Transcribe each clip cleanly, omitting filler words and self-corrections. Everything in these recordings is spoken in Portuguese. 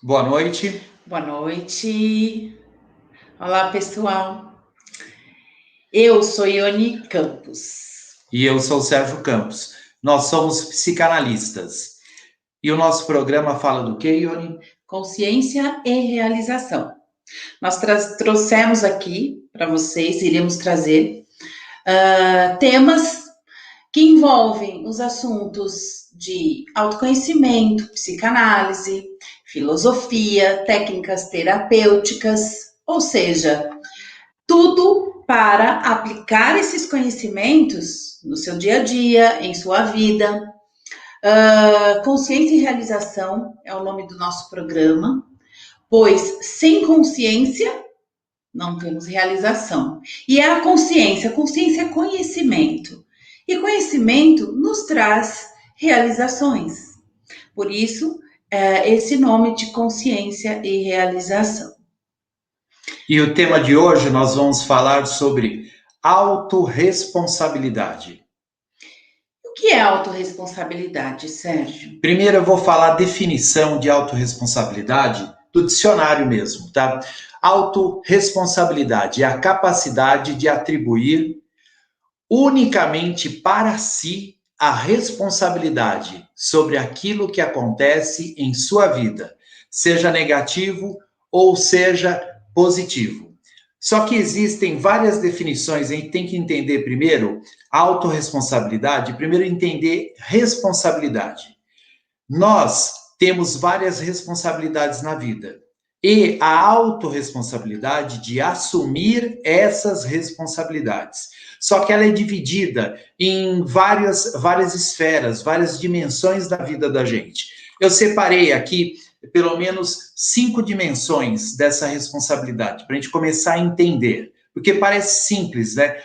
Boa noite. Boa noite. Olá, pessoal. Eu sou Ione Campos. E eu sou o Sérgio Campos. Nós somos psicanalistas. E o nosso programa fala do quê, Ione? Consciência e realização. Nós trouxemos aqui para vocês, iremos trazer temas que envolvem os assuntos de autoconhecimento, psicanálise, filosofia, técnicas terapêuticas, ou seja, tudo para aplicar esses conhecimentos no seu dia a dia, em sua vida. Consciência e realização é o nome do nosso programa, pois sem consciência não temos realização. E é a consciência é conhecimento. E conhecimento nos traz realizações. Por isso, esse nome de consciência e realização. E o tema de hoje nós vamos falar sobre autorresponsabilidade. O que é autorresponsabilidade, Sérgio? Primeiro eu vou falar a definição de autorresponsabilidade do dicionário mesmo, tá? Autorresponsabilidade é a capacidade de atribuir unicamente para si a responsabilidade sobre aquilo que acontece em sua vida, seja negativo ou seja positivo. Só que existem várias definições, a gente tem que entender primeiro autorresponsabilidade, primeiro entender responsabilidade. Nós temos várias responsabilidades na vida. E a autorresponsabilidade de assumir essas responsabilidades. Só que ela é dividida em várias esferas, várias dimensões da vida da gente. Eu separei aqui pelo menos 5 dimensões dessa responsabilidade, para a gente começar a entender. Porque parece simples, né?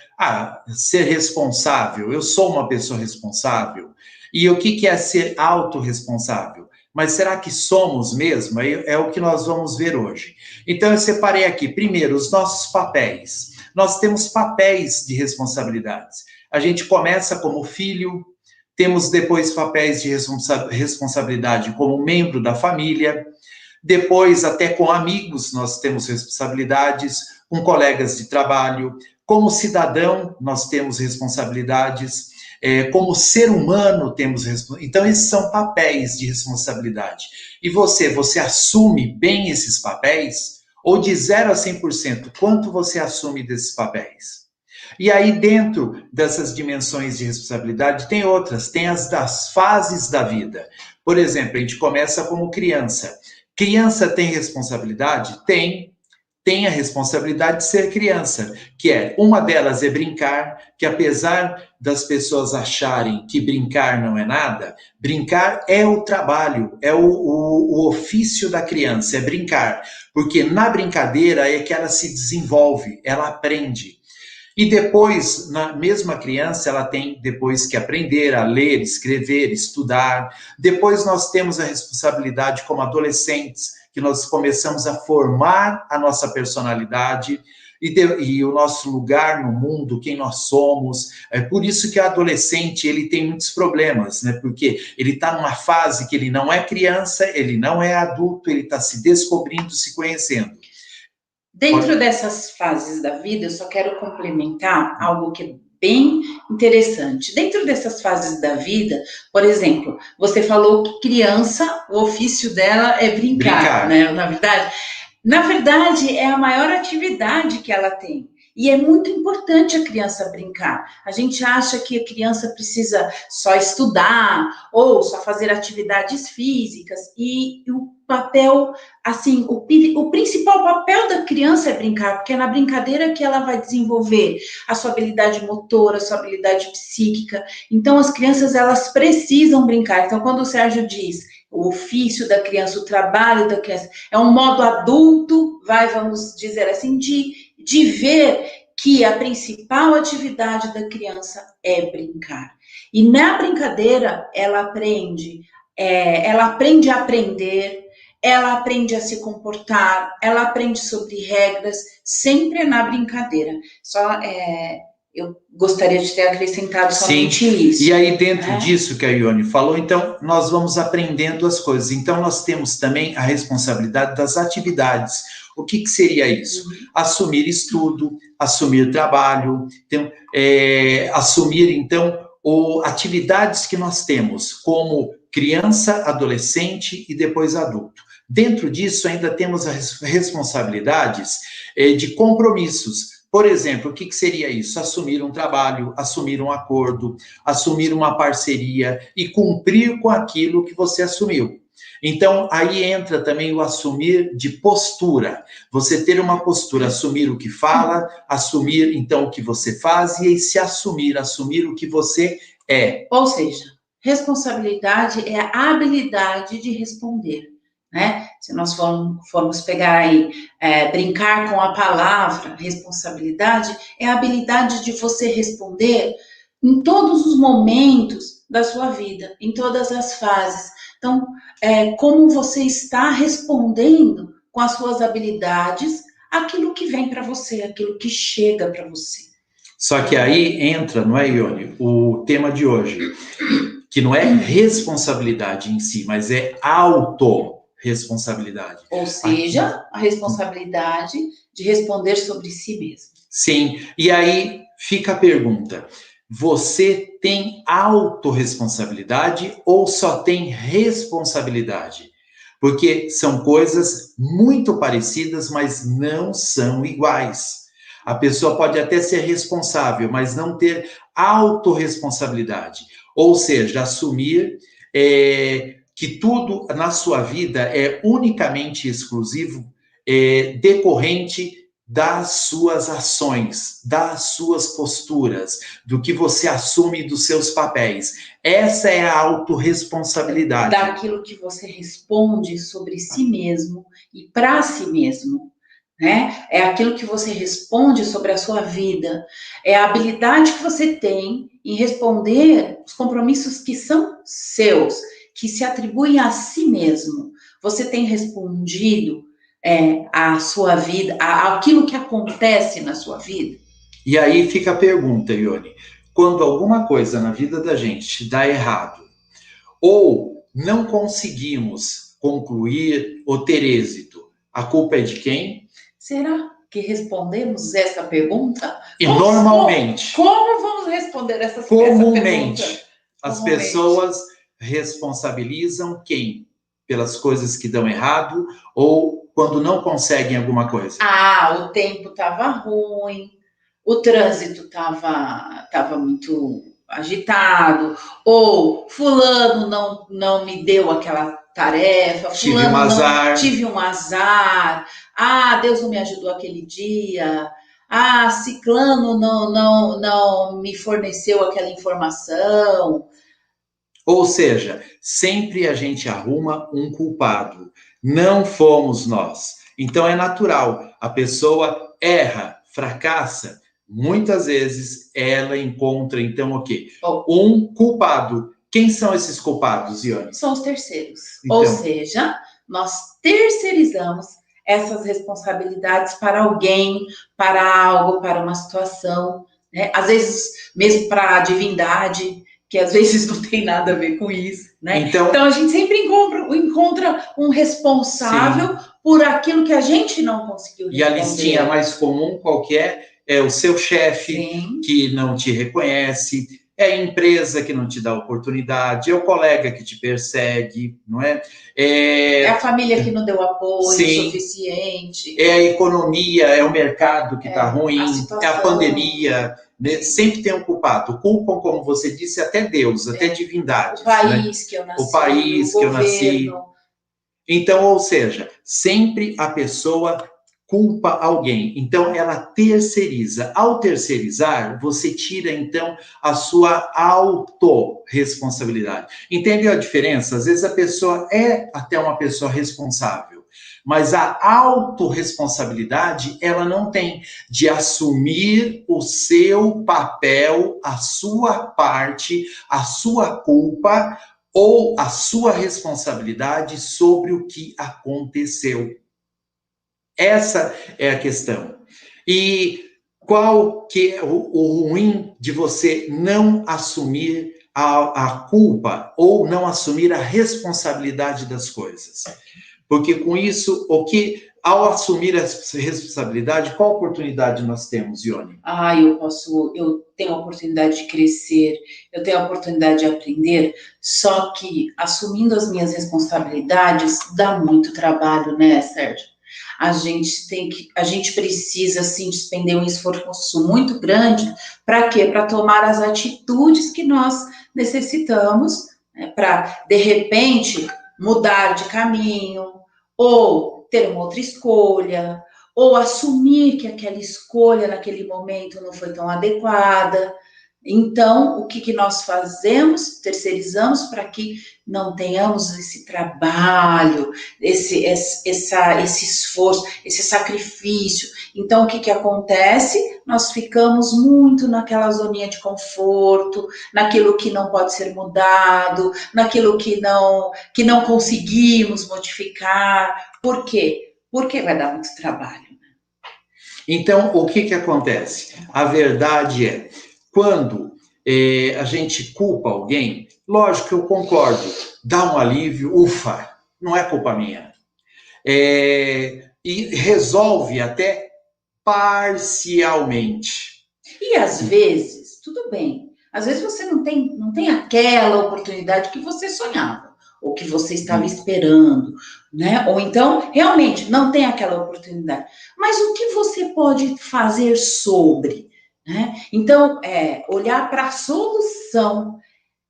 Ser responsável, eu sou uma pessoa responsável. E o que é ser autorresponsável? Mas será que somos mesmo? É o que nós vamos ver hoje. Então, eu separei aqui, primeiro, os nossos papéis. Nós temos papéis de responsabilidades. A gente começa como filho, temos depois papéis de responsabilidade como membro da família, depois, até com amigos, nós temos responsabilidades, com colegas de trabalho, como cidadão, nós temos responsabilidades. Como ser humano temos responsabilidade. Então, esses são papéis de responsabilidade. E você assume bem esses papéis? Ou de 0 a 100%, quanto você assume desses papéis? E aí, dentro dessas dimensões de responsabilidade, tem outras, tem as das fases da vida. Por exemplo, a gente começa como criança. Criança tem responsabilidade? Tem a responsabilidade de ser criança, que uma delas é brincar, que apesar das pessoas acharem que brincar não é nada, brincar é o trabalho, é o ofício da criança, é brincar, porque na brincadeira é que ela se desenvolve, ela aprende. E depois, na mesma criança, ela tem depois que aprender a ler, escrever, estudar. Depois nós temos a responsabilidade como adolescentes, que nós começamos a formar a nossa personalidade e o nosso lugar no mundo, quem nós somos. É por isso que o adolescente ele tem muitos problemas, né? Porque ele está numa fase que ele não é criança, ele não é adulto, ele está se descobrindo, se conhecendo. Dentro dessas fases da vida, eu só quero complementar algo que é bem interessante. Dentro dessas fases da vida, por exemplo, você falou que criança, o ofício dela é brincar, Brincar. né? Na verdade, é a maior atividade que ela tem. E é muito importante a criança brincar. A gente acha que a criança precisa só estudar ou só fazer atividades físicas. E o papel, assim, o principal papel da criança é brincar, porque é na brincadeira que ela vai desenvolver a sua habilidade motora, a sua habilidade psíquica. Então, as crianças, elas precisam brincar. Então, quando o Sérgio diz o ofício da criança, o trabalho da criança, é um modo adulto, vamos dizer assim, de ver que a principal atividade da criança é brincar. E na brincadeira, ela aprende a aprender, ela aprende a se comportar, ela aprende sobre regras, sempre na brincadeira. eu gostaria de ter acrescentado somente Sim. isso. E aí, dentro disso que a Ione falou, então, nós vamos aprendendo as coisas. Então, nós temos também a responsabilidade das atividades. O que seria isso? Assumir estudo, assumir trabalho, então, assumir, então, atividades que nós temos como criança, adolescente e depois adulto. Dentro disso, ainda temos as responsabilidades de compromissos. Por exemplo, o que seria isso? Assumir um trabalho, assumir um acordo, assumir uma parceria e cumprir com aquilo que você assumiu. Então, aí entra também o assumir de postura. Você ter uma postura, assumir o que fala, assumir, então, o que você faz e se assumir o que você é. Ou seja, responsabilidade é a habilidade de responder, né? Se nós formos pegar aí, brincar com a palavra responsabilidade, é a habilidade de você responder em todos os momentos da sua vida, em todas as fases. Então, como você está respondendo com as suas habilidades aquilo que vem para você, aquilo que chega para você. Só que aí entra, não é, Ione, o tema de hoje, que não é responsabilidade em si, mas é autorresponsabilidade. Ou seja, a responsabilidade de responder sobre si mesmo. Sim, e aí fica a pergunta, você tem autorresponsabilidade ou só tem responsabilidade? Porque são coisas muito parecidas, mas não são iguais. A pessoa pode até ser responsável, mas não ter autorresponsabilidade. Ou seja, assumir que tudo na sua vida é unicamente exclusivo, decorrente das suas ações, das suas posturas, do que você assume dos seus papéis. Essa é a autorresponsabilidade. Daquilo que você responde sobre si mesmo e para si mesmo, né? É aquilo que você responde sobre a sua vida. É a habilidade que você tem em responder os compromissos que são seus, que se atribuem a si mesmo. Você tem respondido a sua vida, aquilo que acontece na sua vida? E aí fica a pergunta, Ione. Quando alguma coisa na vida da gente dá errado, ou não conseguimos concluir ou ter êxito, a culpa é de quem? Será que respondemos essa pergunta? E normalmente. Como vamos responder essa pergunta? Comumente, as pessoas responsabilizam quem? Pelas coisas que dão errado ou quando não conseguem alguma coisa. O tempo estava ruim, o trânsito estava muito agitado, ou fulano não me deu aquela tarefa, tive um azar. Tive um azar, Deus não me ajudou aquele dia, ciclano não me forneceu aquela informação. Ou seja, sempre a gente arruma um culpado. Não fomos nós. Então é natural. A pessoa erra, fracassa. Muitas vezes ela encontra, então, o quê? Um culpado. Quem são esses culpados, Ione? São os terceiros. Então, ou seja, nós terceirizamos essas responsabilidades para alguém, para algo, para uma situação, né? Às vezes mesmo para a divindade, que às vezes não tem nada a ver com isso, né? Então a gente sempre encontra um responsável por aquilo que a gente não conseguiu responder. E a listinha mais comum qualquer é o seu chefe que não te reconhece, é a empresa que não te dá oportunidade, é o colega que te persegue, não é? É a família que não deu apoio suficiente. É a economia, é o mercado que está ruim, é a pandemia. Né? Sempre tem um culpado. Culpam, como você disse, até Deus, até divindades. O país, né? Que eu nasci. O país que eu nasci. Então, ou seja, sempre a pessoa culpa alguém. Então, ela terceiriza. Ao terceirizar, você tira, então, a sua autorresponsabilidade. Entendeu a diferença? Às vezes a pessoa é até uma pessoa responsável, mas a autorresponsabilidade ela não tem de assumir o seu papel, a sua parte, a sua culpa ou a sua responsabilidade sobre o que aconteceu. Essa é a questão. E Qual que é o ruim de você não assumir a culpa ou não assumir a responsabilidade das coisas? Porque com isso, ao assumir essa responsabilidade, qual oportunidade nós temos, Ione? Eu tenho a oportunidade de crescer, eu tenho a oportunidade de aprender, só que assumindo as minhas responsabilidades dá muito trabalho, né, Sérgio? A gente precisa, assim, despender um esforço muito grande, para quê? Para tomar as atitudes que nós necessitamos, né, para, de repente, mudar de caminho, ou ter uma outra escolha, ou assumir que aquela escolha naquele momento não foi tão adequada. Então, o que nós fazemos? Terceirizamos para que não tenhamos esse trabalho, esse esforço, esse sacrifício. Então, o que acontece? Nós ficamos muito naquela zoninha de conforto, naquilo que não pode ser mudado, naquilo que não conseguimos modificar. Por quê? Porque vai dar muito trabalho. Então, o que acontece? A verdade é, quando a gente culpa alguém, lógico que eu concordo, dá um alívio, ufa, não é culpa minha. E resolve até parcialmente. E às vezes, tudo bem, às vezes você não tem aquela oportunidade que você sonhava, ou que você estava esperando, né? Ou então, realmente, não tem aquela oportunidade. Mas o que você pode fazer sobre, né? Então, olhar para a solução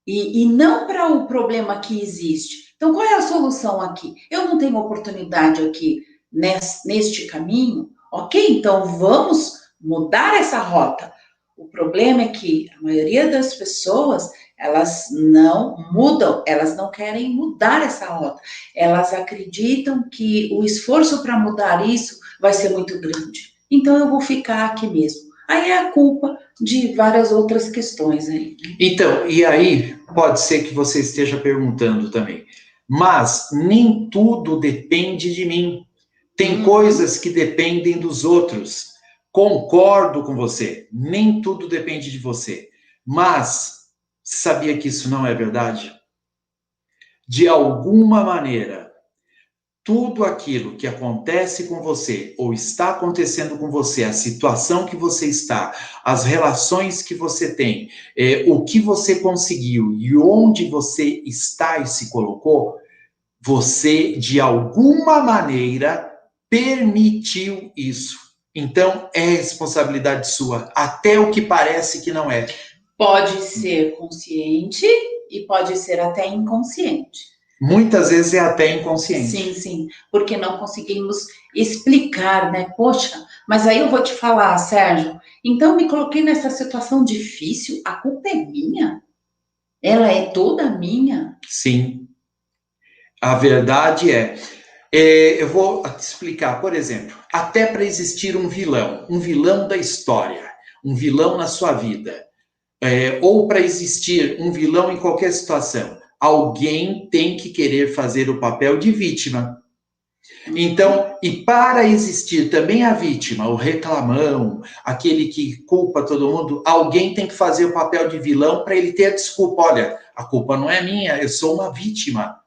e não para o problema que existe. Então, qual é a solução aqui? Eu não tenho oportunidade aqui neste caminho, ok? Então, vamos mudar essa rota. O problema é que a maioria das pessoas, elas não mudam, elas não querem mudar essa rota. Elas acreditam que o esforço para mudar isso vai ser muito grande. Então, eu vou ficar aqui mesmo. Aí é a culpa de várias outras questões aí. Então, e aí pode ser que você esteja perguntando também, mas nem tudo depende de mim. Tem coisas que dependem dos outros. Concordo com você, nem tudo depende de você. Mas sabia que isso não é verdade? De alguma maneira, tudo aquilo que acontece com você ou está acontecendo com você, a situação que você está, as relações que você tem, o que você conseguiu e onde você está e se colocou, você, de alguma maneira, permitiu isso. Então, é responsabilidade sua, até o que parece que não é. Pode ser consciente e pode ser até inconsciente. Muitas vezes é até inconsciente. Sim, sim, porque não conseguimos explicar, né? Poxa, mas aí eu vou te falar, Sérgio, então me coloquei nessa situação difícil, a culpa é minha? Ela é toda minha? Sim. A verdade eu vou te explicar, por exemplo, até para existir um vilão da história, um vilão na sua vida, ou para existir um vilão em qualquer situação, alguém tem que querer fazer o papel de vítima. Então, e para existir também a vítima, o reclamão, aquele que culpa todo mundo, alguém tem que fazer o papel de vilão para ele ter a desculpa. Olha, a culpa não é minha, eu sou uma vítima.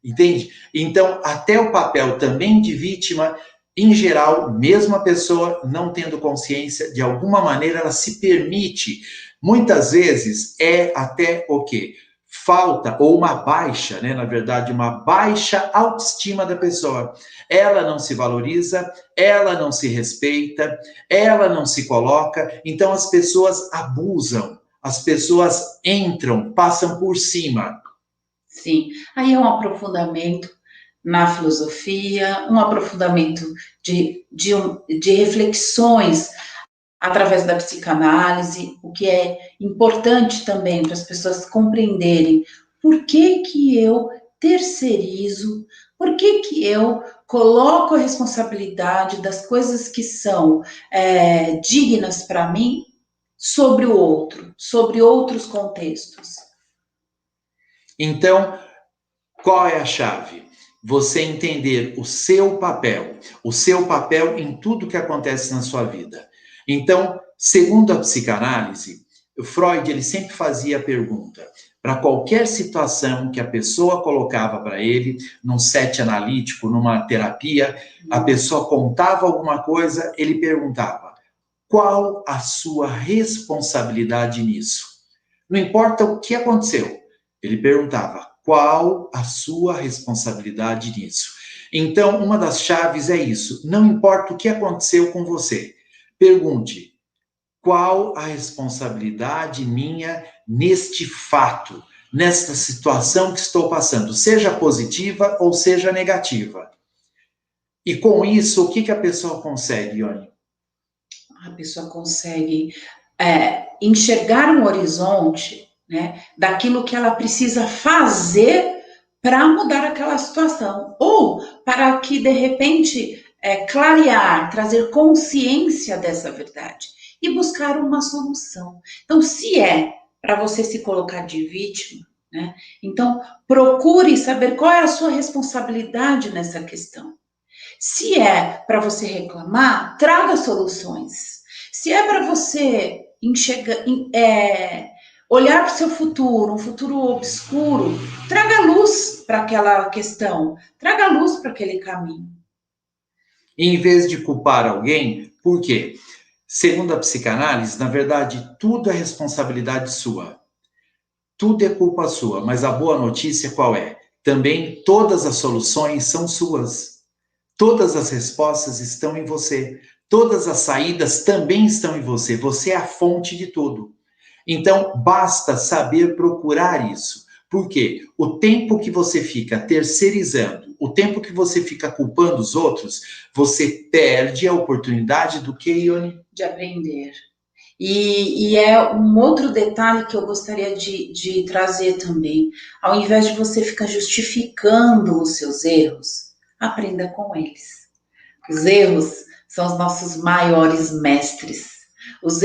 Entende? Então, até o papel também de vítima, em geral, mesmo a pessoa não tendo consciência, de alguma maneira ela se permite. Muitas vezes é até o quê? Falta, ou uma baixa, né? Na verdade, uma baixa autoestima da pessoa. Ela não se valoriza, ela não se respeita, ela não se coloca, então as pessoas abusam, as pessoas entram, passam por cima. Sim, aí é um aprofundamento na filosofia, um aprofundamento de reflexões através da psicanálise, o que é importante também para as pessoas compreenderem por que eu terceirizo, por que eu coloco a responsabilidade das coisas que são dignas para mim sobre o outro, sobre outros contextos. Então, qual é a chave? Você entender o seu papel em tudo que acontece na sua vida. Então, segundo a psicanálise, o Freud ele sempre fazia a pergunta, para qualquer situação que a pessoa colocava para ele, num set analítico, numa terapia, a pessoa contava alguma coisa, ele perguntava, qual a sua responsabilidade nisso? Não importa o que aconteceu, ele perguntava, qual a sua responsabilidade nisso? Então, uma das chaves é isso, não importa o que aconteceu com você, pergunte, qual a responsabilidade minha neste fato, nesta situação que estou passando, seja positiva ou seja negativa. E com isso, o que a pessoa consegue, Ione? A pessoa consegue enxergar um horizonte, né, daquilo que ela precisa fazer para mudar aquela situação, ou para que, de repente, clarear, trazer consciência dessa verdade e buscar uma solução. Então, se é para você se colocar de vítima, né, então procure saber qual é a sua responsabilidade nessa questão. Se é para você reclamar, traga soluções. Se é para você olhar para o seu futuro, um futuro obscuro, traga luz para aquela questão, traga luz para aquele caminho. Em vez de culpar alguém, por quê? Segundo a psicanálise, na verdade, tudo é responsabilidade sua. Tudo é culpa sua, mas a boa notícia qual é? Também todas as soluções são suas. Todas as respostas estão em você. Todas as saídas também estão em você. Você é a fonte de tudo. Então, basta saber procurar isso. Por quê? O tempo que você fica terceirizando, o tempo que você fica culpando os outros, você perde a oportunidade do que, Ione? De aprender. E é um outro detalhe que eu gostaria de trazer também. Ao invés de você ficar justificando os seus erros, aprenda com eles. Os erros são os nossos maiores mestres. Os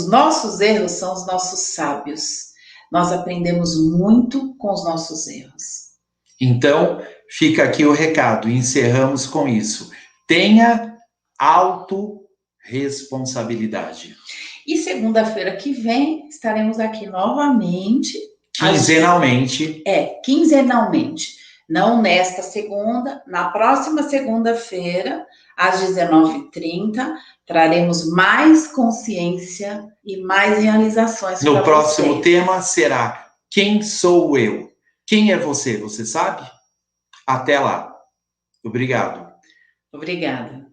nossos erros são os nossos sábios. Nós aprendemos muito com os nossos erros. Então, fica aqui o recado, encerramos com isso. Tenha autorresponsabilidade. E segunda-feira que vem estaremos aqui novamente. Quinzenalmente. Quinzenalmente. Não nesta segunda, na próxima segunda-feira, às 19h30, traremos mais consciência e mais realizações. No próximo tema será Quem sou eu? Quem é você? Você sabe? Até lá. Obrigado. Obrigada.